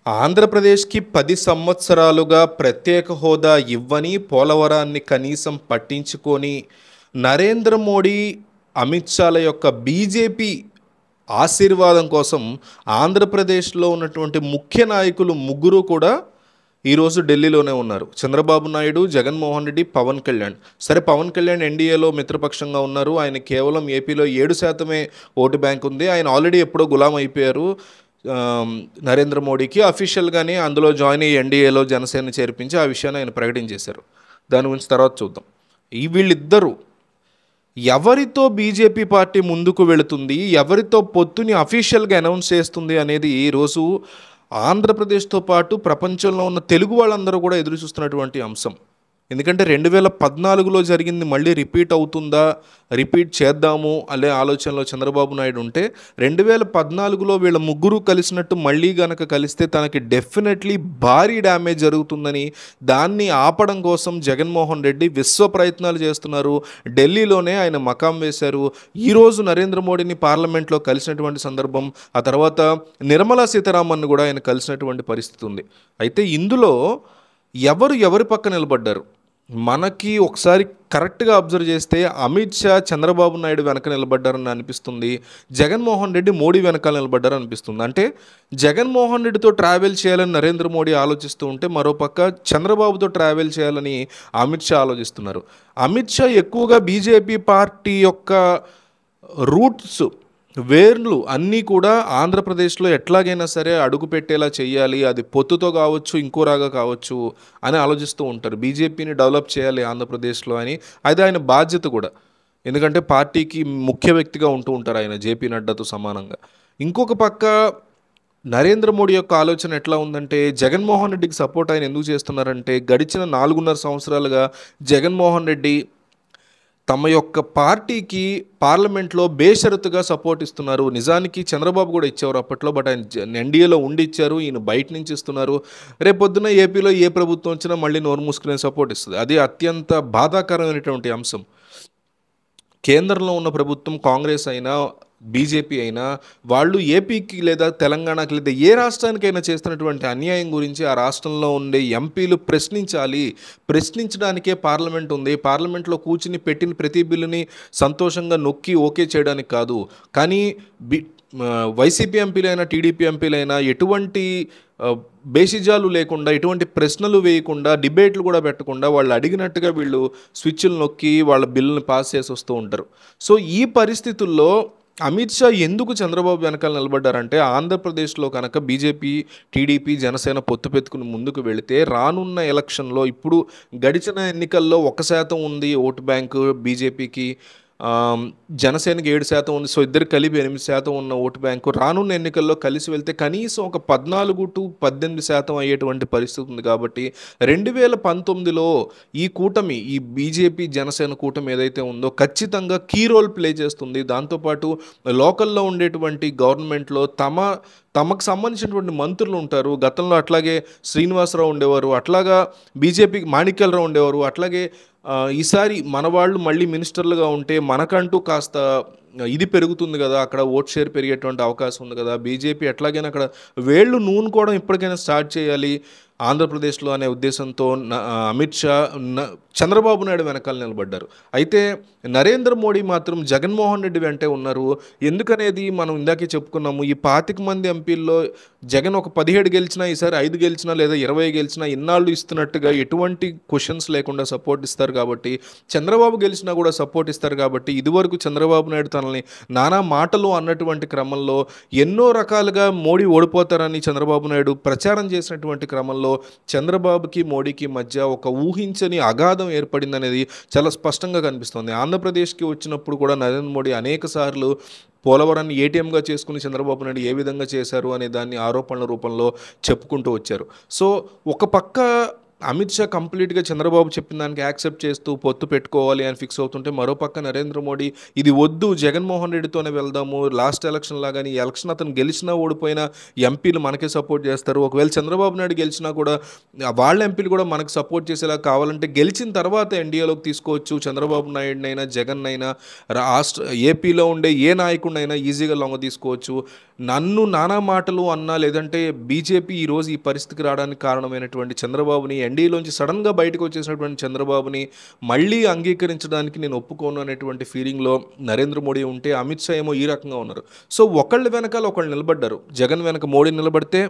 ఆంధ్రప్రదేశ్‌కి 10 సంవత్సరాలుగా ప్రత్యేక హోదా ఇవ్వని, పోలవరాన్ని కనీసం పట్టించుకోని నరేంద్ర మోడీ, అమిత్ షాల యొక్క బీజేపీ ఆశీర్వాదం కోసం ఆంధ్రప్రదేశ్‌లో ఉన్నటువంటి ముఖ్య నాయకులు ముగ్గురు కూడా ఈరోజు ఢిల్లీలోనే ఉన్నారు. చంద్రబాబు నాయుడు, జగన్మోహన్ రెడ్డి, పవన్ కళ్యాణ్. సరే, పవన్ కళ్యాణ్ ఎన్డీఏలో మిత్రపక్షంగా ఉన్నారు. ఆయన కేవలం ఏపీలో 7% ఓటు బ్యాంక్ ఉంది. ఆయన ఆల్రెడీ ఎప్పుడో గులాం అయిపోయారు నరేంద్ర మోడీకి. అఫీషియల్గానే అందులో జాయిన్ అయ్యి ఎన్డీఏలో జనసేన చేర్పించి ఆ విషయాన్ని ఆయన ప్రకటించేశారు. దాని గురించి తర్వాత చూద్దాం. వీళ్ళిద్దరూ ఎవరితో బీజేపీ పార్టీ ముందుకు వెళుతుంది, ఎవరితో పొత్తుని అఫీషియల్గా అనౌన్స్ చేస్తుంది అనేది ఈరోజు ఆంధ్రప్రదేశ్తో పాటు ప్రపంచంలో ఉన్న తెలుగు వాళ్ళందరూ కూడా ఎదురు చూస్తున్నటువంటి అంశం. ఎందుకంటే 2014లో జరిగింది మళ్ళీ రిపీట్ అవుతుందా, రిపీట్ చేద్దాము అనే ఆలోచనలో చంద్రబాబు నాయుడు ఉంటే 2014లో వీళ్ళ ముగ్గురు కలిసినట్టు మళ్ళీ గనక కలిస్తే తనకి డెఫినెట్లీ భారీ డ్యామేజ్ జరుగుతుందని, దాన్ని ఆపడం కోసం జగన్మోహన్ రెడ్డి విశ్వ ప్రయత్నాలు చేస్తున్నారు. ఢిల్లీలోనే ఆయన మకాం వేశారు. ఈరోజు నరేంద్ర మోడీని పార్లమెంట్లో కలిసినటువంటి సందర్భం, ఆ తర్వాత నిర్మలా సీతారామన్ను కూడా ఆయన కలిసినటువంటి పరిస్థితి ఉంది. అయితే ఇందులో ఎవరి పక్క నిలబడ్డారు మనకి ఒకసారి కరెక్ట్గా అబ్జర్వ్ చేస్తే అమిత్ షా చంద్రబాబు నాయుడు వెనక నిలబడ్డారని అనిపిస్తుంది. జగన్మోహన్ రెడ్డి మోడీ వెనకాల నిలబడ్డారని అనిపిస్తుంది. అంటే జగన్మోహన్ రెడ్డితో ట్రావెల్ చేయాలని నరేంద్ర మోడీ ఆలోచిస్తూ ఉంటే, మరోపక్క చంద్రబాబుతో ట్రావెల్ చేయాలని అమిత్ షా ఆలోచిస్తున్నారు. అమిత్ షా ఎక్కువగా బీజేపీ పార్టీ యొక్క రూట్స్, వేర్లు అన్నీ కూడా ఆంధ్రప్రదేశ్లో ఎట్లాగైనా సరే అడుగు పెట్టేలా చేయాలి, అది పొత్తుతో కావచ్చు, ఇంకోరాగా కావచ్చు అని ఆలోచిస్తూ ఉంటారు. బీజేపీని డెవలప్ చేయాలి ఆంధ్రప్రదేశ్లో అని. అది ఆయన బాధ్యత కూడా. ఎందుకంటే పార్టీకి ముఖ్య వ్యక్తిగా ఉంటూ ఉంటారు ఆయన, జేపీ నడ్డాతో సమానంగా. ఇంకొక పక్క నరేంద్ర మోడీ యొక్క ఆలోచన ఎట్లా ఉందంటే, జగన్మోహన్ రెడ్డికి సపోర్ట్ ఆయన ఎందుకు చేస్తున్నారంటే, గడిచిన 4.5 సంవత్సరాలుగా జగన్మోహన్ రెడ్డి తమ యొక్క పార్టీకి పార్లమెంట్లో బేషరతుగా సపోర్ట్ ఇస్తున్నారు. నిజానికి చంద్రబాబు కూడా ఇచ్చేవారు అప్పట్లో, బట్ ఆయన ఎన్డీఏలో ఉండి ఇచ్చారు, ఈయన బయట నుంచి ఇస్తున్నారు. రేపొద్దున ఏపీలో ఏ ప్రభుత్వం వచ్చినా మళ్ళీ నోరు మూసుకునే సపోర్ట్ ఇస్తుంది. అది అత్యంత బాధాకరమైనటువంటి అంశం. కేంద్రంలో ఉన్న ప్రభుత్వం కాంగ్రెస్ అయినా బీజేపీ అయినా వాళ్ళు ఏపీకి లేదా తెలంగాణకి లేదా ఏ రాష్ట్రానికైనా చేస్తున్నటువంటి అన్యాయం గురించి ఆ రాష్ట్రంలో ఉండే ఎంపీలు ప్రశ్నించాలి. ప్రశ్నించడానికే పార్లమెంట్ ఉంది. పార్లమెంట్లో కూర్చుని పెట్టిన ప్రతి బిల్లుని సంతోషంగా నొక్కి ఓకే చేయడానికి కాదు. కానీ వైసీపీ ఎంపీలైనా టీడీపీ ఎంపీలైనా ఎటువంటి బేసిజాలు లేకుండా, ఎటువంటి ప్రశ్నలు వేయకుండా, డిబేట్లు కూడా పెట్టకుండా వాళ్ళు అడిగినట్టుగా వీళ్ళు స్విచ్లు నొక్కి వాళ్ళ బిల్లుని పాస్ చేసి వస్తూ ఉంటారు. సో ఈ పరిస్థితుల్లో అమిత్ షా ఎందుకు చంద్రబాబు వెనకాల నిలబడ్డారంటే, ఆంధ్రప్రదేశ్లో కనుక బీజేపీ, టీడీపీ, జనసేన పొత్తు పెట్టుకుని ముందుకు వెళితే రానున్న ఎలక్షన్లో, ఇప్పుడు గడిచిన ఎన్నికల్లో 1% ఉంది ఓటు బ్యాంకు బీజేపీకి, జనసేనకి 7% ఉంది. సో ఇద్దరు కలిపి 8% ఉన్న ఓటు బ్యాంకు రానున్న ఎన్నికల్లో కలిసి వెళ్తే కనీసం ఒక 14 to 18% అయ్యేటువంటి పరిస్థితి ఉంది. కాబట్టి 2019లో ఈ కూటమి, ఈ బీజేపీ జనసేన కూటమి ఏదైతే ఉందో ఖచ్చితంగా కీ రోల్ ప్లే చేస్తుంది. దాంతోపాటు లోకల్లో ఉండేటువంటి గవర్నమెంట్లో తమకు సంబంధించినటువంటి మంత్రులు ఉంటారు. గతంలో అట్లాగే శ్రీనివాసరావు ఉండేవారు, అట్లాగా బీజేపీకి మాణిక్యాలరావు ఉండేవారు. అట్లాగే ఈసారి మన వాళ్ళు మళ్ళీ మినిస్టర్లుగా ఉంటే మనకంటూ కాస్త ఇది పెరుగుతుంది కదా, అక్కడ ఓట్ షేర్ పెరిగేటువంటి అవకాశం ఉంది కదా. బీజేపీ ఎట్లాగైనా అక్కడ వేళ్ళు నూనుకోవడం ఇప్పటికైనా స్టార్ట్ చేయాలి ఆంధ్రప్రదేశ్లో అనే ఉద్దేశంతో అమిత్ షా చంద్రబాబు నాయుడు వెనకాల నిలబడ్డారు. అయితే నరేంద్ర మోడీ మాత్రం జగన్మోహన్ రెడ్డి వెంటే ఉన్నారు. ఎందుకనేది మనం ఇందాకే చెప్పుకున్నాము. ఈ 25 మంది ఎంపీల్లో జగన్ ఒక 17 గెలిచినా, ఈసారి 5 గెలిచినా లేదా 20 గెలిచినా ఇన్నాళ్ళు ఇస్తున్నట్టుగా ఎటువంటి క్వశ్చన్స్ లేకుండా సపోర్ట్ ఇస్తారు. కాబట్టి చంద్రబాబు గెలిచినా కూడా సపోర్ట్ ఇస్తారు. కాబట్టి ఇదివరకు చంద్రబాబు నాయుడు తనని నానా మాటలు అన్నటువంటి క్రమంలో, ఎన్నో రకాలుగా మోడీ ఓడిపోతారని చంద్రబాబు నాయుడు ప్రచారం చేసినటువంటి క్రమంలో చంద్రబాబుకి మోడీకి మధ్య ఒక ఊహించని అగాధం ఏర్పడిందనేది చాలా స్పష్టంగా కనిపిస్తుంది. ఆంధ్రప్రదేశ్కి వచ్చినప్పుడు కూడా నరేంద్ర మోడీ అనేక సార్లు పోలవరాన్ని ఏటీఎంగా చేసుకుని చంద్రబాబు నాయుడు ఏ విధంగా చేశారు అనే దాన్ని ఆరోపణల రూపంలో చెప్పుకుంటూ వచ్చారు. సో ఒక పక్క అమిత్ షా కంప్లీట్గా చంద్రబాబు చెప్పిన దానికి యాక్సెప్ట్ చేస్తూ పొత్తు పెట్టుకోవాలి అని ఫిక్స్ అవుతుంటే, మరోపక్క నరేంద్ర మోడీ ఇది వద్దు, జగన్మోహన్ రెడ్డితోనే వెళ్దాము, లాస్ట్ ఎలక్షన్ లాగాని ఈ ఎలక్షన్ అతను గెలిచినా ఓడిపోయినా ఎంపీలు మనకే సపోర్ట్ చేస్తారు, ఒకవేళ చంద్రబాబు నాయుడు గెలిచినా కూడా వాళ్ళ ఎంపీలు కూడా మనకు సపోర్ట్ చేసేలా కావాలంటే గెలిచిన తర్వాత ఎన్డీఏలోకి తీసుకోవచ్చు, చంద్రబాబు నాయుడునైనా జగన్నైనా ఏపీలో ఉండే ఏ నాయకుడినైనా ఈజీగా లొంగ తీసుకోవచ్చు, నన్ను నానా మాటలు అన్నా లేదంటే బీజేపీ ఈరోజు ఈ పరిస్థితికి రావడానికి కారణమైనటువంటి చంద్రబాబుని ఎన్డీఏలోంచి సడన్గా బయటకు వచ్చేసినటువంటి చంద్రబాబుని మళ్ళీ అంగీకరించడానికి నేను ఒప్పుకోను అనేటువంటి ఫీలింగ్లో నరేంద్ర మోడీ ఉంటే అమిత్ షా ఏమో ఈ రకంగా ఉన్నారు. సో ఒకళ్ళ వెనకాల ఒకళ్ళు నిలబడ్డారు. జగన్ వెనక మోడీ నిలబడితే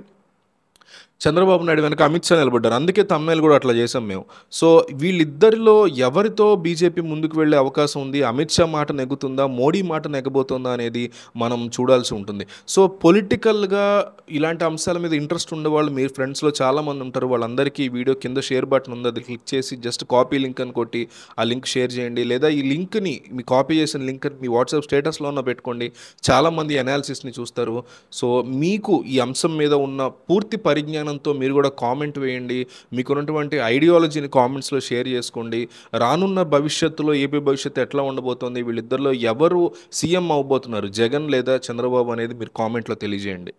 చంద్రబాబు నాయుడు వెనక అమిత్ షా నిలబడ్డారు. అందుకే తమ్నేల్ కూడా అట్లా చేసాం మేము. సో వీళ్ళిద్దరిలో ఎవరితో బీజేపీ ముందుకు వెళ్ళే అవకాశం ఉంది, అమిత్ షా మాట నెగ్గుతుందా, మోడీ మాట నెగ్గబోతుందా అనేది మనం చూడాల్సి ఉంటుంది. సో పొలిటికల్గా ఇలాంటి అంశాల మీద ఇంట్రెస్ట్ ఉండేవాళ్ళు మీ ఫ్రెండ్స్లో చాలామంది ఉంటారు. వాళ్ళందరికీ ఈ వీడియో కింద షేర్ బటన్ ఉంది, అది క్లిక్ చేసి జస్ట్ కాపీ లింక్ అని కొట్టి ఆ లింక్ షేర్ చేయండి. లేదా ఈ లింక్ని మీ కాపీ చేసిన లింక్ మీ వాట్సాప్ స్టేటస్లో ఉన్న పెట్టుకోండి. చాలామంది అనాలిసిస్ని చూస్తారు. సో మీకు ఈ అంశం మీద ఉన్న పూర్తి పరిజ్ఞానంతో మీరు కూడా కామెంట్ వేయండి. మీకున్నటువంటి ఐడియాలజీని కామెంట్స్లో షేర్ చేసుకోండి. రానున్న భవిష్యత్తులో ఏపీ భవిష్యత్తు ఎట్లా ఉండబోతోంది, వీళ్ళిద్దరిలో ఎవరు సీఎం అవ్వబోతున్నారు, జగన్ లేదా చంద్రబాబు అనేది మీరు కామెంట్లో తెలియజేయండి.